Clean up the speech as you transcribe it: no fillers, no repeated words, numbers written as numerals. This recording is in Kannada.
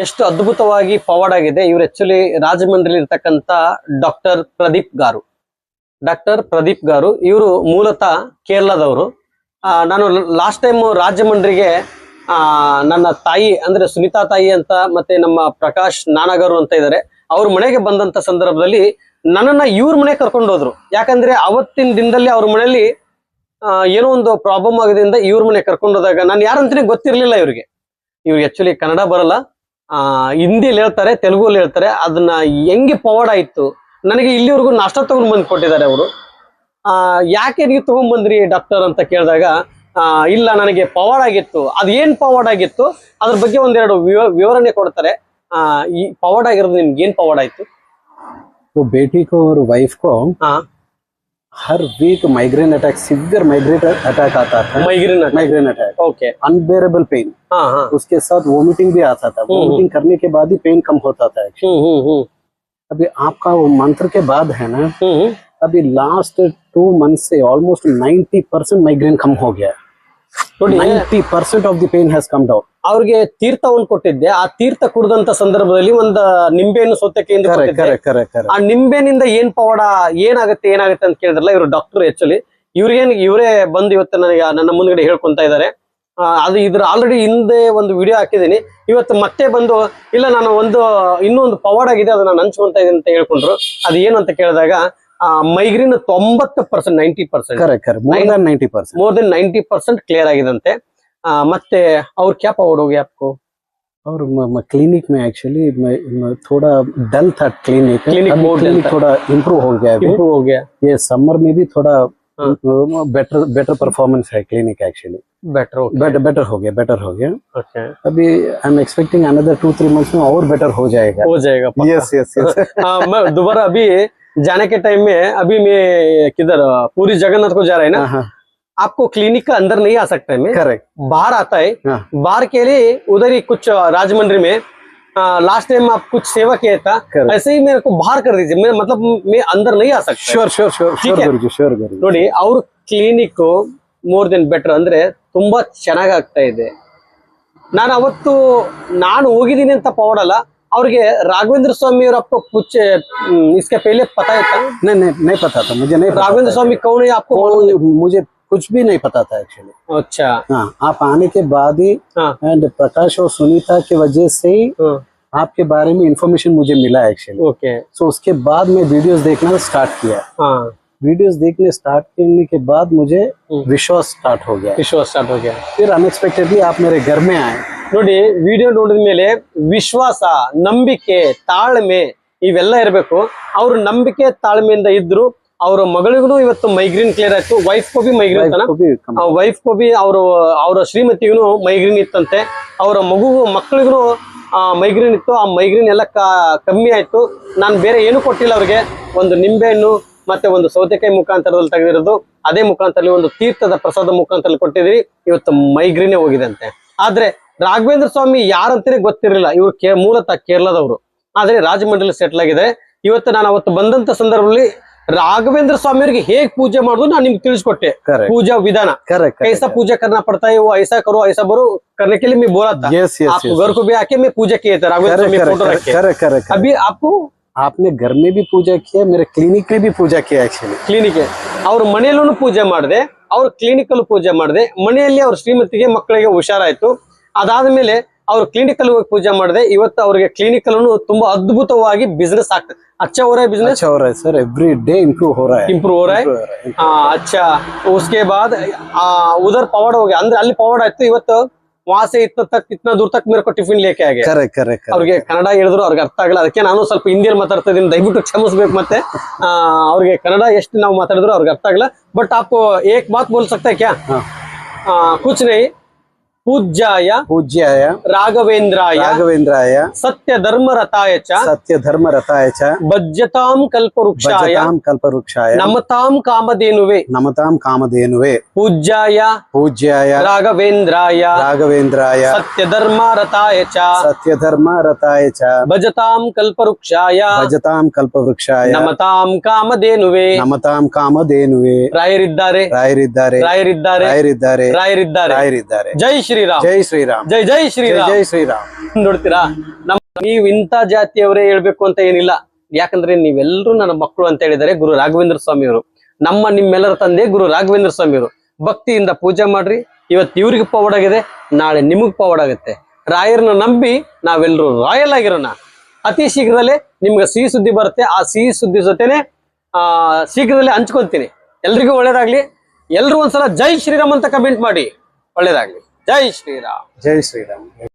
ಎಷ್ಟು ಅದ್ಭುತವಾಗಿ ಪವಾಡ್ ಆಗಿದೆ. ಇವರು ಆಕ್ಚುಲಿ ರಾಜಮಂಡ್ರಿಲಿ ಇರ್ತಕ್ಕಂತ ಡಾಕ್ಟರ್ ಪ್ರದೀಪ್ ಗಾರು. ಇವರು ಮೂಲತಃ ಕೇರಳದವರು. ನಾನು ಲಾಸ್ಟ್ ಟೈಮ್ ರಾಜಮಂಡ್ರಿಗೆ ನನ್ನ ತಾಯಿ ಅಂದ್ರೆ ಸುನಿತಾ ತಾಯಿ ಅಂತ ಮತ್ತೆ ನಮ್ಮ ಪ್ರಕಾಶ್ ನಾನಗರು ಅಂತ ಇದ್ದಾರೆ, ಅವ್ರ ಮನೆಗೆ ಬಂದಂತ ಸಂದರ್ಭದಲ್ಲಿ ನನ್ನನ್ನ ಇವ್ರ ಮನೆ ಕರ್ಕೊಂಡು ಹೋದ್ರು. ಯಾಕಂದ್ರೆ ಅವತ್ತಿನ ದಿನದಲ್ಲಿ ಅವ್ರ ಮನೆಯಲ್ಲಿ ಏನೋ ಒಂದು ಪ್ರಾಬ್ಲಮ್ ಆಗೋದ್ರಿಂದ ಇವ್ರ ಮನೆ ಕರ್ಕೊಂಡು ಹೋದಾಗ ನಾನು ಯಾರಂತಾನೆ ಗೊತ್ತಿರ್ಲಿಲ್ಲ ಇವ್ರಿಗೆ ಆಕ್ಚುಲಿ ಕನ್ನಡ ಬರಲ್ಲ, ಹಿಂದಿಯಲ್ಲಿ ಹೇಳ್ತಾರೆ, ತೆಲುಗಲ್ಲಿ ಹೇಳ್ತಾರೆ. ಅದನ್ನ ಹೆಂಗೆ ಪವಾಡ್ ಆಯ್ತು ನನಗೆ ಇಲ್ಲಿವರೆಗೂ ನಾಷ್ಟ ತಗೊಂಡ್ ಬಂದು ಕೊಟ್ಟಿದ್ದಾರೆ ಅವರು. ಯಾಕೆ ನೀವು ತಗೊಂಡ್ ಬಂದ್ರಿ ಡಾಕ್ಟರ್ ಅಂತ ಕೇಳಿದಾಗ ಇಲ್ಲ ನನಗೆ ಪವಾಡ್ ಆಗಿತ್ತು. ಅದು ಏನ್ ಪವಾಡ್ ಆಗಿತ್ತು ಅದ್ರ ಬಗ್ಗೆ ಒಂದೆರಡು ವಿವರಣೆ ಕೊಡ್ತಾರೆ. ಈ पवाड ಆಗಿರೋದು ನಿಮ್ಗೆ ಏನ್ पवाड ಆಯ್ತು? वो बेटी को और वाइफ को हर week migraine attack, severe migraine attack आता था। Migraine attack okay, unbearable pain. उसके साथ वोमिटिंग भी आता था। वोमिटिंग करने के बाद ही पेन कम होता था। अभी आपका वो मंत्र के बाद है ना, अभी लास्ट 2 months से ऑलमोस्ट 90% माइग्रेन कम हो गया। 90% of the pain has come down. ಅವ್ರಿಗೆ ತೀರ್ಥವನ್ನು ಕೊಟ್ಟಿದ್ದೆ. ಆ ತೀರ್ಥ ಕುಡಿದಂತ ಸಂದರ್ಭದಲ್ಲಿ ಒಂದು ನಿಂಬೆಯನ್ನು ಸೌತೆಕಾಯಿಂದ ಆ ನಿಂಬೆನಿಂದ ಏನ್ ಪವಾಡ ಏನಾಗುತ್ತೆ ಅಂತ ಕೇಳಿದ್ರಲ್ಲ ಇವರು ಡಾಕ್ಟರ್. ಆಕ್ಚುಲಿ ಇವರೇ ಬಂದು ಇವತ್ತು ನನಗೆ ನನ್ನ ಮುಂದ್ಗಡೆ ಹೇಳ್ಕೊಂತ ಇದ್ದಾರೆ. ಅದು ಇದ್ರ ಆಲ್ರೆಡಿ ಹಿಂದೆ ಒಂದು ವಿಡಿಯೋ ಹಾಕಿದೀನಿ. ಇವತ್ತು ಮತ್ತೆ ಬಂದು ಇಲ್ಲ ನಾನು ಇನ್ನೂ ಒಂದು ಪವಾಡ ಆಗಿದೆ ಅದನ್ನ ನಾನು ಹಂಚ್ಕೊಂತ ಇದೀನಿ ಅಂತ ಹೇಳ್ಕೊಂಡ್ರು. ಅದು ಏನು ಅಂತ ಕೇಳಿದಾಗ ಮೈಗ್ರೇನ್ 90%, 90%, ಮೋರ್ ದೆನ್ 90% ಕ್ಲಿಯರ್ ಆಗಿದಂತೆ. ಮತ್ತೆ और क्या पवाड हो गया आपको? और क्लिनिक में एक्चुअली थोड़ा डल था। क्लिनिक थोड़ा इम्प्रूव हो गया। ये समर में भी थोड़ा बेटर परफॉर्मेंस है क्लिनिक एक्चुअली। बेटर हो गया। ओके, अभी I am expecting another 2-3 months में और बेटर हो जाएगा। यस। मैं दोबारा अभी जाने के टाइम में अभी मैं किधर पूरी जगन्नाथ को जा रहा है ना, आपको क्लिनिक का अंदर नहीं आ सकता है। मैं करेक्ट बाहर आता है। बाहर के लिए उधर ही कुछ राजमंड्री में लास्ट टाइम आप कुछ सेवा किया था, ऐसे ही मेरे को बाहर कर दीजिए। मैं मतलब मैं अंदर नहीं आ सकता। श्योर ನೋಡಿ ಅವ್ರ ಕ್ಲಿನಿಕ್ ಮೋರ್ ದೆನ್ ಬೆಟರ್ ಅಂದ್ರೆ ತುಂಬಾ ಚೆನ್ನಾಗಿ ಆಗ್ತಾ ಇದೆ. ನಾನು ಅವತ್ತು ನಾನು ಹೋಗಿದ್ದೀನಿ ಅಂತ ಪವಾಡಲ್ಲ, ಅವ್ರಿಗೆ राघवेंद्र स्वामी और आपको कुछ इसके पहले पता है? नहीं पता था मुझे। नहीं राघवेंद्र स्वामी कौन है आपको? मुझे कुछ भी नहीं पता था एक्चुअली। अच्छा, हाँ, आप आने के बाद ही एंड प्रकाश और सुनीता की वजह से ही आपके बारे में इंफॉर्मेशन मुझे मिला एक्चुअली। ओके, सो उसके बाद मैं वीडियोस देखना स्टार्ट किया। वीडियोस देखने स्टार्ट करने के बाद मुझे विश्वास स्टार्ट हो गया। फिर अनएक्सपेक्टेडली आप मेरे घर में आए। ನೋಡಿ ವಿಡಿಯೋ ನೋಡಿದ ಮೇಲೆ ವಿಶ್ವಾಸ, ನಂಬಿಕೆ, ತಾಳ್ಮೆ ಇವೆಲ್ಲ ಇರಬೇಕು. ಅವರು ನಂಬಿಕೆ ತಾಳ್ಮೆಯಿಂದ ಇದ್ರು. ಅವರ ಮಗಳಿಗೂ ಇವತ್ತು ಮೈಗ್ರೇನ್ ಕ್ಲಿಯರ್ ಆಯ್ತು. ವೈಫ್ ಕೋ ಬಿ ಮೈಗ್ರೇನ್ ಅವರ ಶ್ರೀಮತಿಗೂ ಮೈಗ್ರೇನ್ ಇತ್ತಂತೆ. ಅವರ ಮಕ್ಕಳಿಗೂ ಮೈಗ್ರೇನ್ ಇತ್ತು. ಆ ಮೈಗ್ರೇನ್ ಎಲ್ಲ ಕಮ್ಮಿ ಆಯ್ತು. ನಾನು ಬೇರೆ ಏನು ಕೊಟ್ಟಿಲ್ಲ ಅವ್ರಿಗೆ. ಒಂದು ನಿಂಬೆಹಣ್ಣು ಮತ್ತೆ ಒಂದು ಸೌತೆಕಾಯಿ ಮುಖಾಂತರದಲ್ಲಿ ತೆಗೆದಿರೋದು, ಅದೇ ಮುಖಾಂತರದಲ್ಲಿ ಒಂದು ತೀರ್ಥದ ಪ್ರಸಾದ ಮುಖಾಂತರದಲ್ಲಿ ಕೊಟ್ಟಿದ್ರಿ. ಇವತ್ತು ಮೈಗ್ರೇನ್ ಹೋಗಿದೆ ಅಂತೆ. ಆದ್ರೆ ರಾಘವೇಂದ್ರ ಸ್ವಾಮಿ ಯಾರಂತಾನೆ ಗೊತ್ತಿರಲಿಲ್ಲ. ಇವರು ಮೂಲತಃ ಕೇರಳದವರು, ಆದ್ರೆ ರಾಜಮಂಡ್ರಿಲಿ ಸೆಟ್ಲ್ ಆಗಿದೆ. ಇವತ್ತು ನಾನು ಅವತ್ತು ಬಂದಂತ ಸಂದರ್ಭದಲ್ಲಿ राघवेंद्र स्वामी ಹೇಗೆ पूजा ಮಾಡೋದು ನಾನು ನಿಮಗೆ ತಿಳಿಸ್ಕೊಟ್ಟೆ. पूजा विधान कैसा पूजा करना पड़ता है, वो ऐसा करो ऐसा करो करने के लिए मैं बोला था। आपको घर को भी आके मैं पूजा किए थे, राघवेंद्र स्वामी फोटो रखे। अभी आपको आपने घर में भी पूजा किया, मेरे क्लिनिक में भी पूजा किया एक्चुअली। क्लिनिक ಅವ್ರ ಮನೆಯಲ್ಲೂ ಪೂಜೆ ಮಾಡಿದೆ, ಅವ್ರ ಕ್ಲಿನಿಕ್ ಅಲ್ಲೂ ಪೂಜೆ ಮಾಡಿದೆ. ಮನೆಯಲ್ಲಿ ಅವ್ರ ಶ್ರೀಮತಿಗೆ ಮಕ್ಕಳಿಗೆ ಹುಷಾರಾಯ್ತು. ಅದಾದ್ಮೇಲೆ ಅವ್ರ ಕ್ಲಿನಿಕ್ ಅಲ್ಲಿ ಹೋಗಿ ಪೂಜೆ ಮಾಡಿದೆ. ಇವತ್ತು ಅವ್ರಿಗೆ ಕ್ಲಿನಿಕ್ ಅಲ್ಲೂ ತುಂಬಾ ಅದ್ಭುತವಾಗಿ ಬಿಸ್ನೆಸ್ ಆಗ್ತದೆ. अच्छा हो रहा है बिजनेस? अच्छा हो रहा है सर, एवरी डे इम्प्रूव हो रहा है। अच्छा, उसके बाद उधर पवाड हो गया ಅಂದ್ರೆ ಅಲ್ಲಿ ಪವಾಡ್ ಆಯ್ತು. ಇವತ್ತು वहां से इतना दूर तक मेरे को टिफिन लेके आ गया। करेक्ट। ಅವ್ರಿಗೆ ಕನ್ನಡ ಹೇಳಿದ್ರು ಅವ್ರಿಗೆ ಅರ್ಥ ಆಗಲ್ಲ, ಅದಕ್ಕೆ ನಾನು ಸ್ವಲ್ಪ ಹಿಂದಿಯಲ್ಲಿ ಮಾತಾಡ್ತಾ ಇದ್ದೀನಿ, ದಯವಿಟ್ಟು ಕ್ಷಮಿಸಬೇಕು. ಮತ್ತೆ ಅವ್ರಿಗೆ ಕನ್ನಡ ಎಷ್ಟು ನಾವು ಮಾತಾಡಿದ್ರು ಅವ್ರಿಗೆ ಅರ್ಥ ಆಗಲ್ಲ. बट आप एक बात बोल सकते हैं क्या? कुछ नहीं, पूज्याय राघवेंद्राय सत्य धर्म रताय च भज्यतां कल्पवृक्षाय नमतां कामधेनुवे पूज्याय राघवेंद्राय सत्य धर्म रताय च भजतां कल्पवृक्षाय नमतां कामधेनुवे ರಾಯರಿದ್ದಾರೆ. ಜೈ ಶ್ರೀ ಶ್ರೀರಾಮ್ जय श्री राम ಜೈ ಜೈ ಶ್ರೀರಾಮ್ जय श्री राम ನೋಡ್ತೀರಾ ನೀವು ಇಂಥ ಜಾತಿಯವರೇ ಹೇಳ್ಬೇಕು ಅಂತ ಏನಿಲ್ಲ, ಯಾಕಂದ್ರೆ ನೀವೆಲ್ಲರೂ ನನ್ನ ಮಕ್ಕಳು ಅಂತ ಹೇಳಿದ್ದಾರೆ ಗುರು ರಾಘವೇಂದ್ರ ಸ್ವಾಮಿಯವರು. ನಿಮ್ಮೆಲ್ಲರ ತಂದೆ ಗುರು ರಾಘವೇಂದ್ರ ಸ್ವಾಮಿಯವರು. ಭಕ್ತಿಯಿಂದ ಪೂಜೆ ಮಾಡ್ರಿ. ಇವತ್ತು ಇವ್ರಿಗೆ ಪವಾಡ ಆಗಿದೆ, ನಾಳೆ ನಿಮಗ್ ಪವಾಡ ಆಗುತ್ತೆ. ರಾಯರನ್ನ ನಂಬಿ ನಾವೆಲ್ಲರೂ ರಾಯಲ್ ಆಗಿರೋಣ. ಅತಿ ಶೀಘ್ರದಲ್ಲೇ ನಿಮ್ಗೆ ಸಿಹಿ ಸುದ್ದಿ ಬರುತ್ತೆ. ಆ ಸಿಹಿ ಸುದ್ದಿ ಜೊತೆನೆ ಶೀಘ್ರದಲ್ಲೇ ಹಂಚ್ಕೊಂತೀನಿ. ಎಲ್ರಿಗೂ ಒಳ್ಳೇದಾಗ್ಲಿ. ಎಲ್ರು ಒಂದ್ಸಲ ಜೈ ಶ್ರೀರಾಮ್ ಅಂತ ಕಮೆಂಟ್ ಮಾಡಿ. ಒಳ್ಳೇದಾಗ್ಲಿ. ಜೈ ಶ್ರೀರಾಮ್. जय श्री राम।